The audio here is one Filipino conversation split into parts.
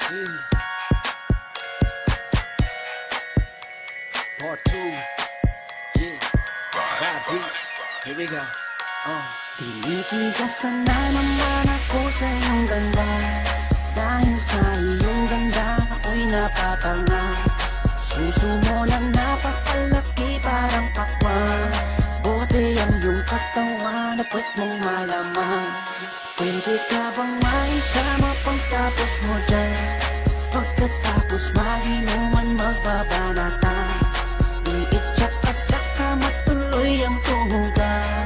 Part 2. Yeah. Vibe beats. Here we go. Tinitigasan na naman ako sa iyong ganda. Dahil sa iyong ganda ako'y napatanga. Suso mo na napakalaki parang pakwan. Bote ang iyong katawan, dapat mong malaman. Pwede ka bang maikama pagtapos mo dyan? Pagkatapos maginuman magbabanatan. Iitsak ka sa kama tuloy ang tuhugan.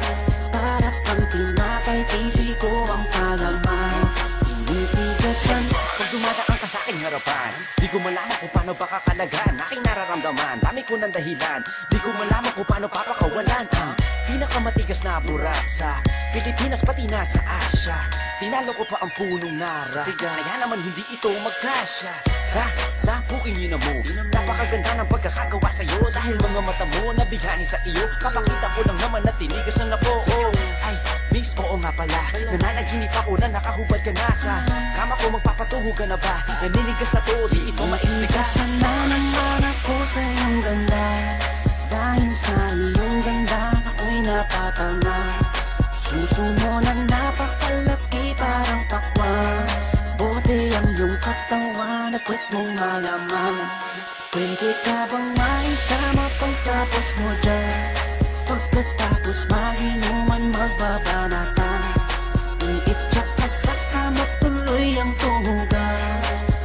Para kang tinapay, pipi ko ang palaman. Tinitigasan Pag dumadaan ka sa aking harapan, di ko malaman kung paano ba kakalagan aking nararamdaman. Dami ko ng dahilan, di ko malaman kung paano papakawalan ang pinakamatigas na burat sa Pilipinas pati na sa Asya. Tinalo ko pa ang punong nara, kaya naman hindi ito magkasya. Sa bukingin mo, napakaganda ng pagkakagawa sa'yo. Dahil mga mata mo nabihani sa iyo, kapakita ko lang naman na tinigasan ako. Ay, miss, oo nga pala, nananaginip ako na nakahubad ka na sa kama ko. Magpapatuho ka na ba? Naninigas na to, di ito ma-explica. Tinitigasan na naman ako sa iyong ganda. Dahil sa iyong ganda ako'y napatanga. Suso mo na napakalaki parang pakwan. Bote ang iyong katawan, dapat mong malaman. Pwede ka bang maikama pagtapos mo dyan? Pagkatapos maginuman magbabanatan. Iitsak ka sa kama tuloy ang tuhugan.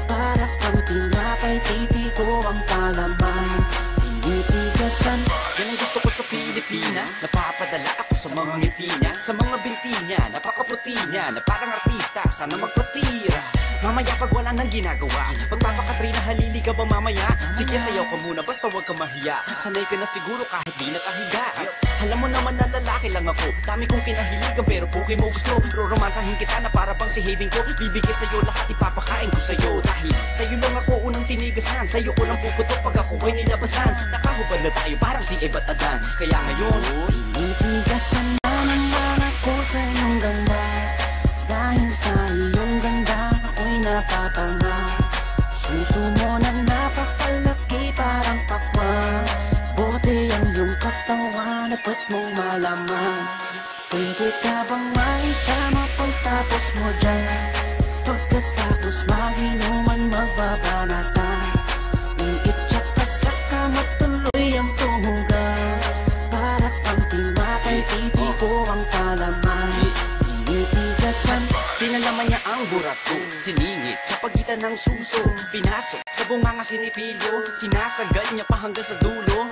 Para kang tinapay, pipi ko ang palaman. Tinitigasan yan ang gusto ko sa Pilipina. Napapadala ako sa mga ngiti niya, sa mga binti niya, napakaputi niya, na parang artista, sana magpatira. Mamaya pag wala nang ginagawa, magpapakatrina, halili ka ba mamaya? Sige, sayaw ka muna, basta wag ka mahiya. Sanay ka na siguro kahit di nakahiga. Alam mo naman na lalaki lang ako, dami kong kinahiligan pero puki mo gusto. Roromansahin kita na para bang si Hayden ko. Bibigay sa'yo lahat, ipapakain ko sa'yo. Dahil sa'yo lang ako unang tinigasan, sa'yo ko lang puputok pag ako ko'y nilabasan. Nakahubad na tayo parang si Eva at Adan. Kaya ngayon, tinitigasan na naman ako sa iyong ganda. Dahil sa iyong ganda ako'y napatanga. Suso mo na napakalaki parang pakwan. Bote ang iyong katawan, dapat mong malaman. Pwede ka bang maikama pagtapos mo dyan? Pagkatapos maginuman magbabanatan. Iitsak ka sa kama tuloy ang tuhugan. Para kang tinapay, pipi ko ang palaman. Tinitigasan pinalaman niya ang burat ko, siningit sa pagitan ng suso. Pinasok sa bunganga sinipilyo, sinasagal niya pa hanggang sa dulo.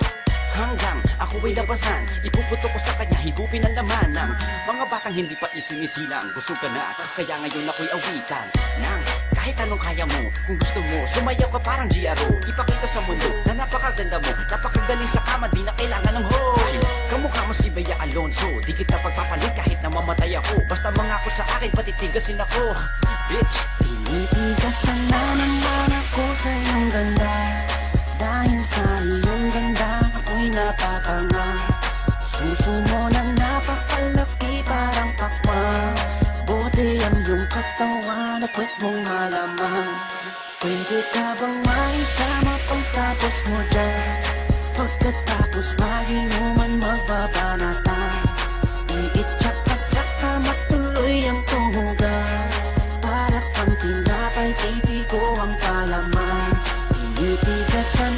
Hanggang ako ay labasan, ipuputok ko sa kanya, higupin ang laman ng mga batang hindi pa isinisilang. Gusto ka na, kaya ngayon ako'y awitan ng kahit anong kaya mo. Kung gusto mo, sumayaw ka parang GRO. Ipakita sa mundo na napakaganda mo, napakagaling sa kama, di na kailangan ng ho. Kamukha mo si Bea Alonso, di kita pagpapalit kahit na mamatay ako. Basta mangako sa akin, patitigasin ako, bitch. Tinitigasan na naman ako sa iyong ganda. Dahil sa iyong ganda ako'y napatanga. Suso mo na napakalaki parang pakwan. Bote ang iyong katawan, dapat mong malaman. Pwede ka bang maikama pagtapos mo dyan? Pagkatapos maginuman magbabanatan. Iitsak ka sa kama tuloy ang tuhugan. Para kang tinapay, pipi ko ang palaman. Tinitigasan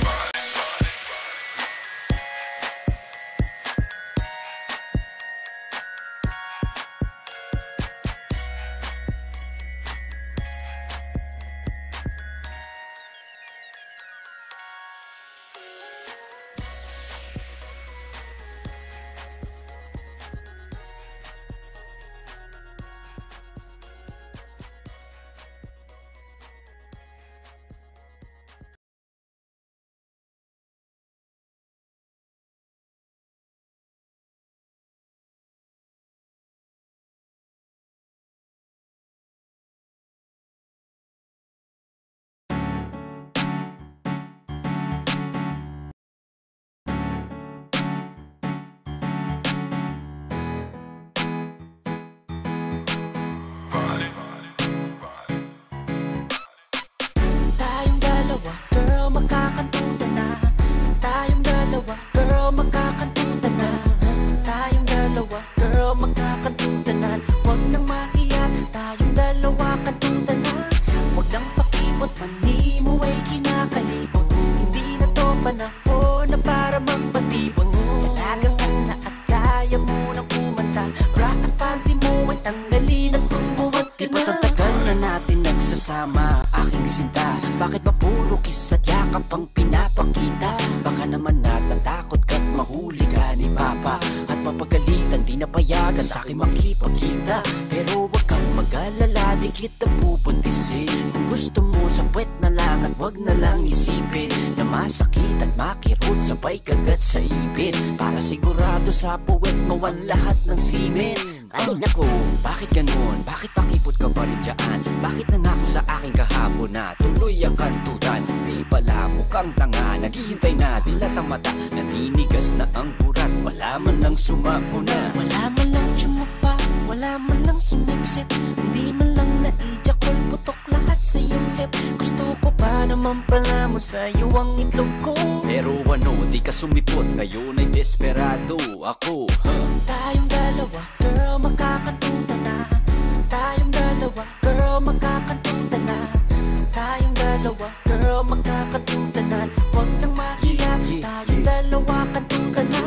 kasama, aking sinta. Bakit ba puro kiss at yakap ang pinapakita? Baka naman natatakot ka't mahuli ka ni Papa, at mapagalitan, di napayagan sa'kin makipagkita. Pero wag kang mag-alala, di kita puputisin. Kung gusto mo sa puwet na lang at wag na lang isipin na masakit at makirot sabay kagat sa ipin. Para sigurado sa puwet mawan lahat ng simen. Ay nako, bakit ganun? Bakit pakipot ka pa rin dyan? Bakit nangako sa akin kahapon na tuloy ang kantutan? Di pala mukhang tanga, naghihintay na dilat ang mata. Naninigas na ang burat, wala man lang sumako na. Wala man lang tsumapa, wala man lang sumipsip. Hindi man lang naijakol, putok lahat sa iyong lip. Gusto ko pa naman pala mo sa'yo ang itlog ko. Pero ano, di ka sumipot, ngayon ay desperado ako. Tayong dalawa, girl, magkakantuta na. Tayong dalawa, girl, magkakantuta na. Tayong dalawa, girl, magkakantuta na. Huwag nang mahiya, tayong dalawa kantuta na.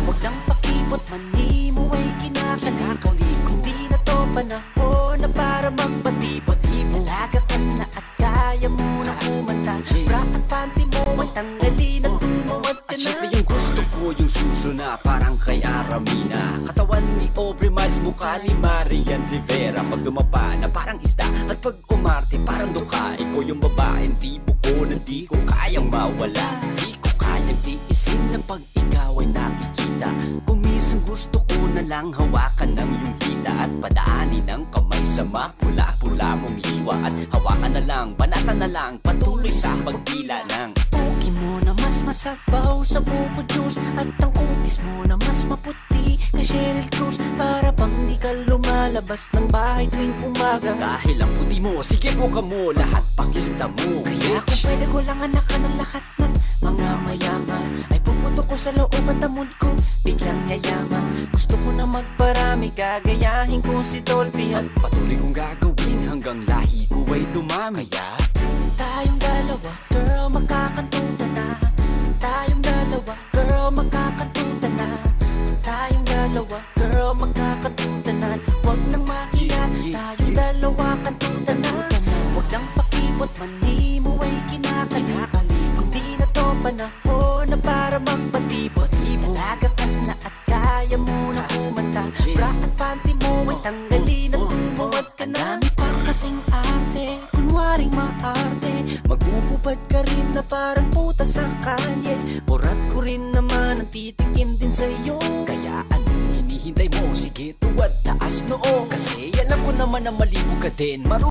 Huwag nang pakipot, mani mo ay kinakalikot. Hindi na to panahon na para magpatipot. Malaga ka na at kaya mo na kumanta. Bra at panty mo ay tanggalin at tumawad ka At na. syempre yung gusto ko yung suso na parang kay Aramina. Katawan ni Aubrey Miles, mukha ni Marian Rivera. Pag dumapa na parang isda at pag umarte parang duka. Ikaw yung babaeng tipo ko na di ko kayang mawala. Di ko kayang tiisin na pag ikaw ay nakikita. Kung minsan gusto ko na lang hawakan ng iyong hita at padaanin ang kamay sa mapula-pula mong hiwa. At hawakan na lang, banatan na lang, patuloy sa pagtila ng Puki mo na mas masabaw sa buko juice. At ang kutis mo na mas maputi kay Sheryl Cruz. Para bang di ka lumalabas ng bahay tuwing umaga. dahil ang puti mo, sige mo ka mo, lahat pakita mo. Kaya kung pwede ko lang anakan ng lahat ng mga mayaman, ay puputo ko sa loob at ang mood ko biglang yayaman. Gusto ko na magparami, gagayahin ko si Dolphy. At Patuloy kong gagawin hanggang lahi ko ay dumami. Kaya tayong dalawa, girl, magkakantuta na. Tayong dalawa, girl, magkakantuta na. Tayong dalawa, girl, magkakantuta na. Huwag nang mahiya, tayong dalawa kantuta na. Huwag nang pakipot, mani mo ay kinakalikot. Hindi na to panahon na para magpatibot. Dalaga ka na at kaya mo na kumanta. Bra at panty mo ay tanggalin at tumawad ka na. Ang dami pa kasing arte, kunwaring maarte. Maghuhubad ka rin na parang puta sa kalye. Urat ko rin naman ang titikim din sa'yo. Kaya anong hinihintay mo? Sige tuwad, taas noo. Kasi alam ko naman na malibog ka din.